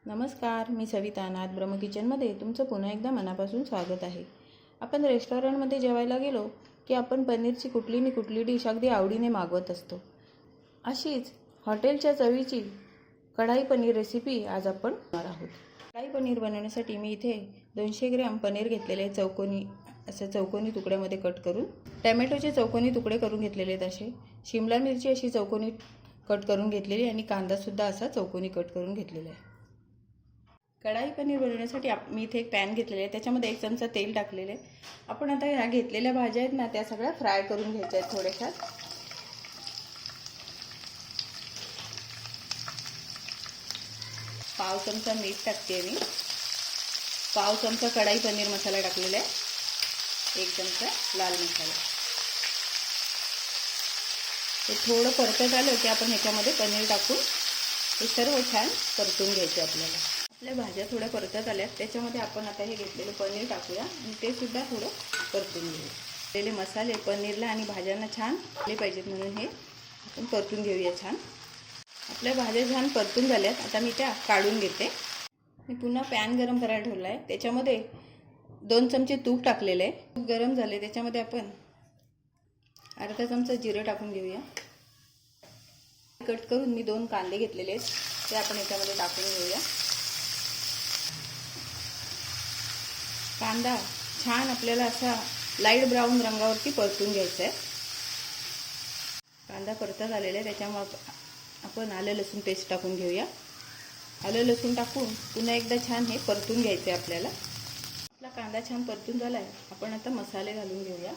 नमस्कार, मी सविता नाथ ब्रह्म किचनमध्ये तुमचं पुन्हा एकदा मनापासून स्वागत आहे। आपण रेस्टॉरंटमध्ये जेवायला गेलो की आपण पनीरची कुठली डिश अगदी आवडीने मागवत असतो। अशीच हॉटेलच्या चवीची कढाई पनीर रेसिपी आज आपण करणार आहोत। कढाई पनीर बनवण्यासाठी मी इथे 200 ग्रॅम पनीर घेतलेले चौकोनी तुकड्यामध्ये कट करून, टोमॅटोचे चौकोनी तुकडे करून घेतलेले आहेत। असे शिमला मिरची अशी चौकोनी कट करून घेतलेली आणि कांदा सुद्धा असा चौकोनी कट करून घेतलेला आहे। कढाई पनीर बनवण्यासाठी मी इथे एक पॅन घेतलेला आहे, त्याच्यामध्ये 1 चमचा तेल टाकलेले आहे। आपण आता ह्या घेतलेल्या भाज्या आहेत ना, त्या सगळ्या फ्राय करून घ्यायच्या आहेत थोड्याशा। पाव चमचा मीठ टाकते मी, पाव चमचा कढाई पनीर मसाला टाकलेला आहे, 1 चमचा लाल मसाला। हे थोडं परतत आलं की आपण ह्याच्यामध्ये पनीर टाकून हे सर्व छान परतून घ्यायचे। आपल्या भाज्या थोड्या परतत आल्यात, त्याच्यामध्ये आपण आता हे घेतलेलं पनीर टाकूया आणि ते सुद्धा थोडं परतून घेऊया। घेतलेले मसाले पनीरला आणि भाज्यांना छान आले पाहिजेत म्हणून हे आपण परतून घेऊया छान। आपल्या भाज्या छान परतून झाल्यात, आता मी त्या काढून घेते। मी पुन्हा पॅन गरम करायला ठेवला आहे, त्याच्यामध्ये 2 चमचे तूप टाकलेले आहे। तूप गरम झाले, त्याच्यामध्ये आपण अर्धा चमचा जिरे टाकून घेऊया। कट करून मी 2 कांदे घेतलेले आहेत, ते आपण याच्यामध्ये टाकून घेऊया। कांदा छान आपल्याला असा लाईट ब्राऊन रंगावरती परतून घ्यायचा आहे। कांदा परतत आलेला आहे, त्याच्यामुळे आपण आलं लसूण पेस्ट टाकून घेऊया। आलं लसूण टाकून पुन्हा एकदा छान हे परतून घ्यायचं आहे आपल्याला। आपला कांदा छान परतून झाला आहे, आपण आता मसाले घालून घेऊया।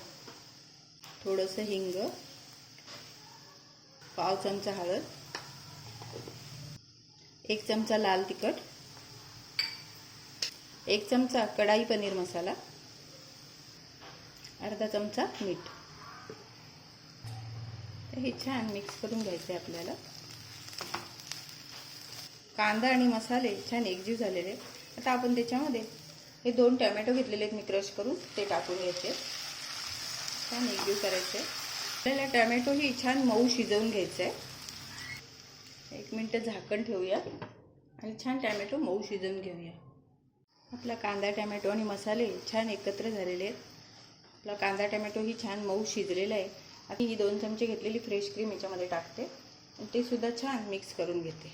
थोडंसं हिंग, पाव चमचा हळद, 1 चमचा लाल तिखट, 1 चमचा कढाई पनीर मसाला, अर्धा चमचा मीठ। हे छान मिक्स करून घ्यायचे आपल्याला। कांदा आणि मसाले छान एकजीव झालेले आहेत। आता आपण त्याच्यामध्ये हे 2 टोमॅटो घेतलेले आहेत मी क्रश करून, ते टाकून घ्यायचे, छान एकजीव करायचे। आपल्याला टोमॅटो ही छान मऊ शिजवून घ्यायचं आहे। 1 मिनिट झाकण ठेवूया आणि छान टोमॅटो मऊ शिजवून घेऊया। आपला कांदा टोमॅटो आणि मसाले छान एकत्र झालेले आहेत। आपला कांदा टोमॅटो ही छान मऊ शिजलेला आहे। आता ही 2 चमचे घेतलेली फ्रेश क्रीम याच्यामध्ये टाकते आणि ते सुद्धा छान मिक्स करून घेते।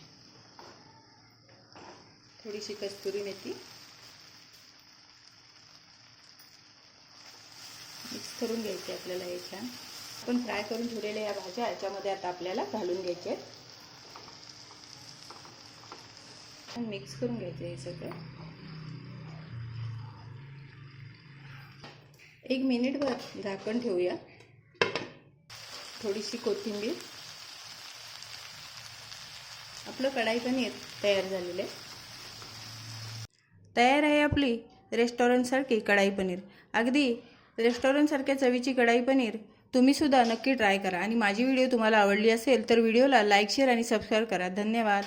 थोडीशी कस्तुरी मेथी मिक्स करून घ्यायचे आपल्याला। हे छान आपण फ्राय करून ठेवलेल्या या भाज्या याच्यामध्ये आता आपल्याला घालून घ्यायचे आहेत। मिक्स करून घ्यायचं हे सगळं। 1 मिनिटभर झाकण ठेवूया। थोडीशी कोथिंबीर। आपलं कढाई पनीर तयार झालेलं आहे। तयार आहे आपली रेस्टॉरंटसारखी कढाई पनीर। अगदी रेस्टॉरंटसारख्या चवीची कढाई पनीर तुम्ही सुद्धा नक्की ट्राय करा। आणि माझी व्हिडिओ तुम्हाला आवडली असेल तर व्हिडिओला लाईक, शेअर आणि सबस्क्राईब करा। धन्यवाद।